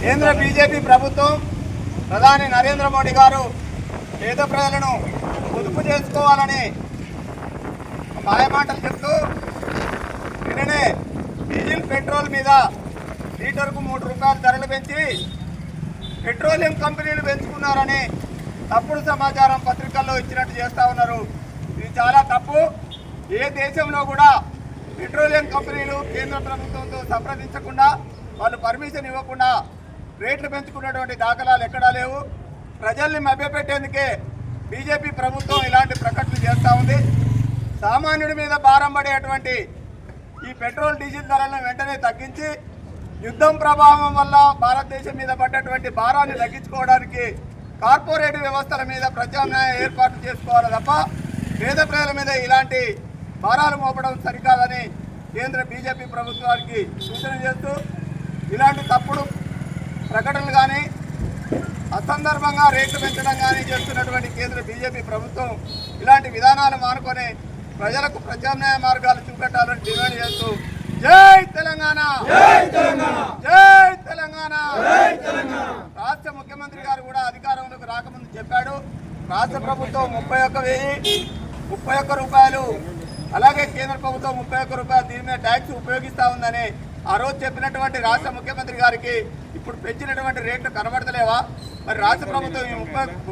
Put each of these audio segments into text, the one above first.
కేంద్ర బీజేపీ ప్రభుత్వం ప్రధాని నరేంద్ర మోడీ గారు పేద ప్రజలను పొదుపు చేసుకోవాలని మాయమాటలు చెప్తూ నిన్ననే డీజిల్ పెట్రోల్ మీద లీటర్కు 3 రూపాయలు ధరలు పెంచి పెట్రోలియం కంపెనీలు పెంచుకున్నారని తప్పుడు సమాచారం పత్రికల్లో ఇచ్చినట్టు చేస్తూ ఉన్నారు. ఇది చాలా తప్పు. ఏ దేశంలో కూడా పెట్రోలియం కంపెనీలు కేంద్ర ప్రభుత్వంతో సంప్రదించకుండా వాళ్ళు పర్మిషన్ ఇవ్వకుండా రేట్లు పెంచుకున్నటువంటి దాఖలాలు ఎక్కడా లేవు. ప్రజల్ని మభ్యపెట్టేందుకే బీజేపీ ప్రభుత్వం ఇలాంటి ప్రకటనలు చేస్తూ ఉంది. సామాన్యుడి మీద భారం పడేటువంటి ఈ పెట్రోల్ డీజిల్ ధరలను వెంటనే తగ్గించి యుద్ధం ప్రభావం వల్ల భారతదేశం మీద పడ్డటువంటి భారాన్ని తగ్గించుకోవడానికి కార్పొరేట్ వ్యవస్థల మీద ప్రత్యామ్నాయ ఏర్పాట్లు చేసుకోవాలి తప్ప పేద ప్రజల మీద ఇలాంటి భారాలు మోపడం సరికాదని కేంద్ర బీజేపీ ప్రభుత్వానికి సూచన చేస్తూ ఇలాంటి తప్పుడు ప్రకటనలు కానీ అసందర్భంగా రేట్లు పెంచడం కానీ చేస్తున్నటువంటి కేంద్ర బీజేపీ ప్రభుత్వం ఇలాంటి విధానాలు మానుకొని ప్రజలకు ప్రత్యామ్నాయ మార్గాలు చూపెట్టాలని డిమాండ్ చేస్తూ జై తెలంగాణ, జై తెలంగాణ. రాష్ట్ర ముఖ్యమంత్రి గారు కూడా అధికారంలోకి రాకముందు చెప్పాడు, రాష్ట్ర ప్రభుత్వం 31 రూపాయలు అలాగే కేంద్ర ప్రభుత్వం 31 రూపాయలు దీని మీద ట్యాక్స్ ఉపయోగిస్తూ ఉందని ఆ రోజు చెప్పినటువంటి రాష్ట్ర ముఖ్యమంత్రి గారికి ఇప్పుడు పెంచినటువంటి రేట్లు కనబడతలేవా? మరి రాష్ట్ర ప్రభుత్వం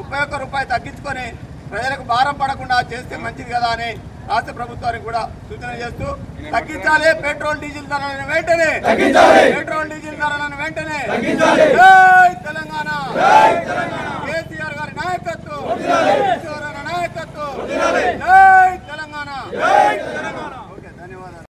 31 రూపాయలు తగ్గించుకొని ప్రజలకు భారం పడకుండా చేస్తే మంచిది కదా అని రాష్ట్ర ప్రభుత్వానికి కూడా సూచన చేస్తూ తగ్గించాలి పెట్రోల్ డీజిల్ ధరలను వెంటనే, పెట్రోల్ డీజిల్ ధరలను వెంటనే. జై తెలంగాణ, కేసీఆర్ గారి నాయకత్వం, కేసీఆర్ నాయకత్వం. జై తెలంగాణ. ఓకే, ధన్యవాదాలు.